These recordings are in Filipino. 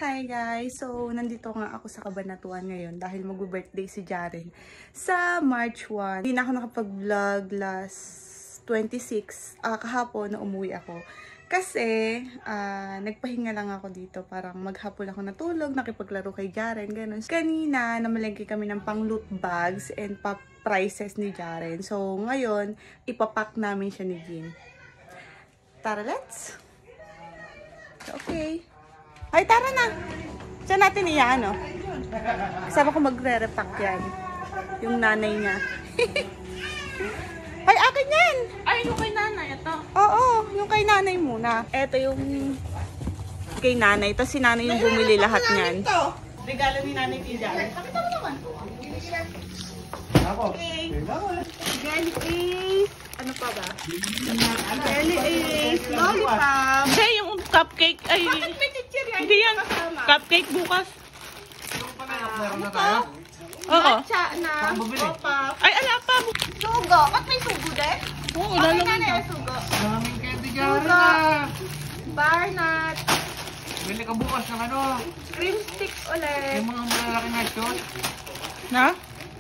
Hi guys! So, nandito nga ako sa Cabanatuan ngayon dahil mag-birthday si Jaren sa March 1. Hindi na ako nakapag-vlog last 26, kahapon na umuwi ako. Kasi, nagpahinga lang ako dito. Parang maghapon ako natulog, nakipaglaro kay Jaren, ganun. Kanina, namalengke kami ng pang-loot bags and pa-prices ni Jaren. So, ngayon, ipapack namin siya ni Jean. Tara, let's! Okay. Ay, tara na. Diyan natin iyan, Kasama ko magre-repack yan. Yung nanay niya. Ay, akin yan! Ay, yung kay nanay, ito. Oo, yung kay nanay muna. Ito yung kay nanay. Tapos si nanay yung bumili lahat niyan. Regalo ni nanay kay Jaren. Pakita mo naman. Okay. Jelly Ace. Ano pa ba? Jelly Ace. Lollipop. Kasi yung cupcake ay... Bakit may teacher yan? Hindi yan. Cupcake bukas. Ano to? Oo. Matcha na. Pop-up. Ay, ala pa. Sugo. Ba't may sugo din? Oo, Bakit lalagyan nanay ko. ang sugo? Maraming candy Sugo. Jaren. Bar nut. Bili ka bukas ng ano, Cream stick ulit. yung mga malalaking nachos. Na?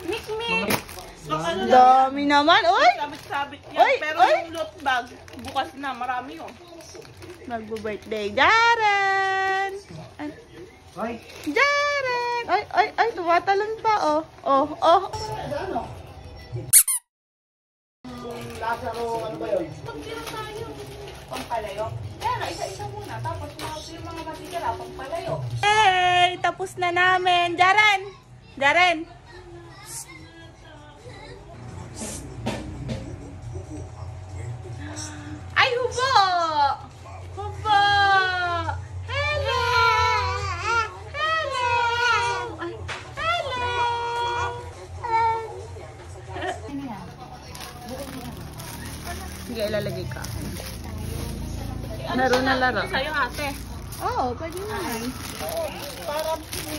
Mix mix. Ano lang. Dami naman. Uy! Sabit-sabit yan. Oy, Pero oy. yung loot bag, bukas na. Marami yun. Magbo-birthday. Jaren! Ay, Jaren! Ay, tumatalon pa, oh. Lazaro, ano ba yun? Pagkira tayo. Pampalayo. Kaya na, isa-isa muna. Tapos yung mga matitira, pampalayo. Hey! Tapos na namin. Jaren! Jaren! Ay, hubo! Hubo! Hello! Hello! Ay, hello! Sige, ilalagay ka. Laro na laro. Sa'yo, ate. Oo, pwede naman. Para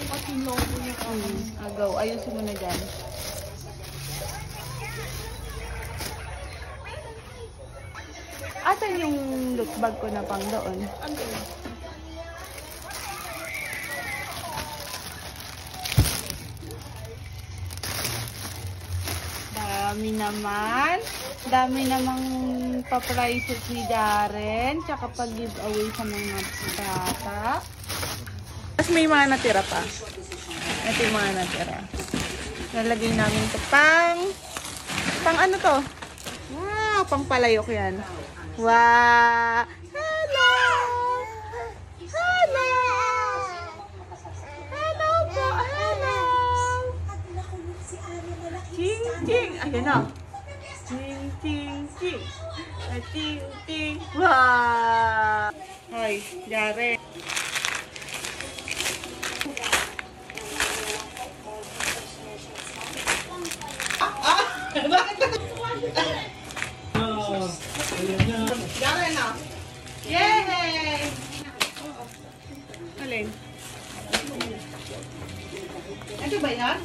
masinlobo niya kami. Agaw, ayusin mo na dyan. Asan yung loot bag ko na pang doon? Ano? Dami naman. Dami namang pa-prices ni Jaren. Tsaka pag-giveaway sa mga bata. Tapos may mga natira pa. Ito yung mga natira. Lalagay namin ito pang ano to? Wow, pang palayok yan. Wow! Hello! Hello! Hello po! Hello! Ching ching! Ayan na! Ching ching ching! Ching ching! Wow! Hoy, Jaren! Jaren na! Yay! Alin? Ito ba yan?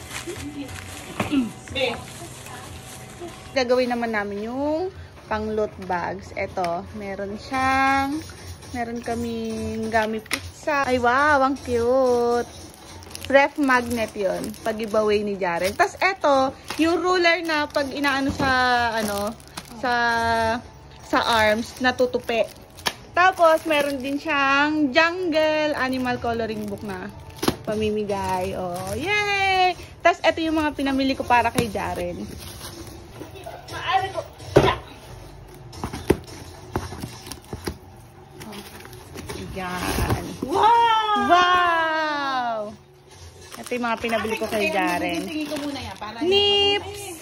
Gagawin naman namin yung pang-loot bags. Ito, meron kaming gummy pizza. Ay, wow, ang cute. Ref magnet yon pag-giveaway ni Jaren. Tapos ito, yung ruler na pag inaano sa arms, natutupi. Tapos, meron din siyang jungle animal coloring book na pamimigay. Oh, yay! Tapos, ito yung mga pinamili ko para kay Jaren. Maaari ko. Yan. Wow! Wow! Ito yung mga pinabili ko kay Jaren. Tingin ko muna yan. Para Nips.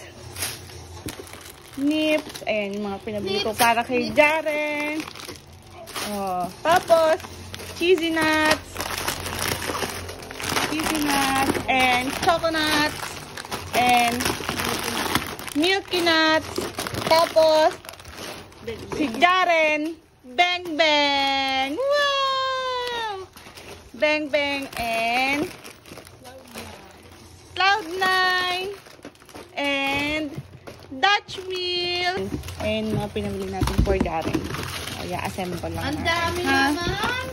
Ayan, yung mga pinabili ko para kay Jaren. Oh. Tapos, cheesy nuts. And coconuts. And milky nuts. Tapos, si Jaren. Bang bang! Wow! Bang bang and Cloud9 and Dutch wheel. And mga pinamili natin for Jaren. Kaya assemble lang Ang natin. dami Ha? naman!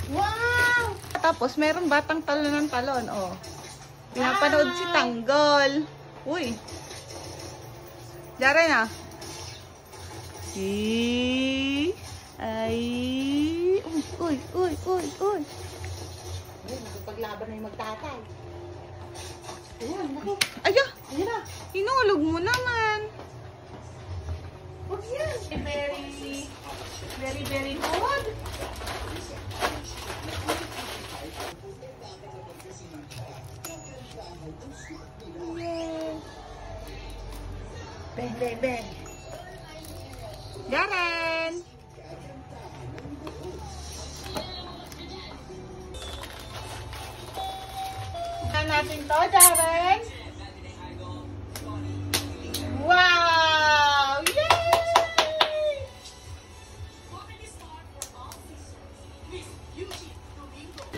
Wow! Tapos, meron batang talon ng talon, oh. Pinapanood si Tanggol. Uy. Jaren, ah. Ay. Uy. Paglaban na yung magtatay. Ayan, naku. Aya. Ayan na. Hinulog mo naman. What's yan? Very good. Ben. Jaren. Tignan natin to, Jaren. Wow! Yay!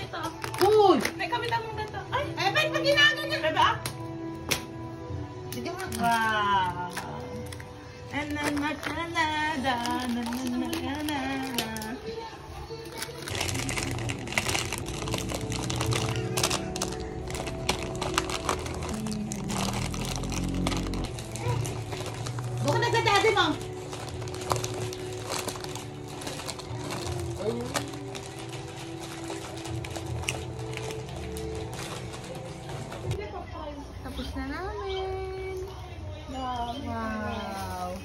Ito. Uy. May kamit akong ganito. Ay, ba't pag ginaganyan? Bebe, ah. Wow! And then, Buka na sa daddy mo. Tapos na namin. Wow!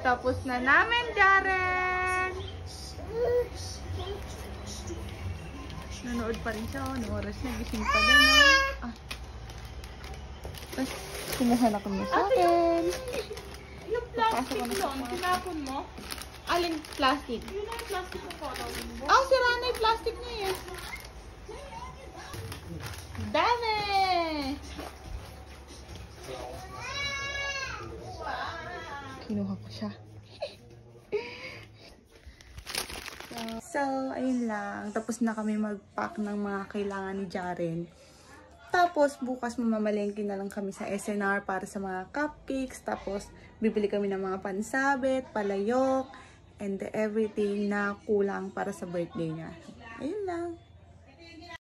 Tapos na namin, Jaren. Nanood pa rin siya. Ano oras na? Gising pa din. Ah. Tapos, kumuha na kami sa akin. Yung plastic nun, tinapon mo? Alin plastic? Yun na yung plastic na photo mo. Ah, sira na yung plastic niya eh. Dami! Kinuha ko siya. So, ayun lang. Tapos na kami mag-pack ng mga kailangan ni Jaren. Tapos, bukas mamamalengke na lang kami sa SNR para sa mga cupcakes. Tapos, bibili kami ng mga pansabit, palayok, and everything na kulang para sa birthday niya. Ayun lang.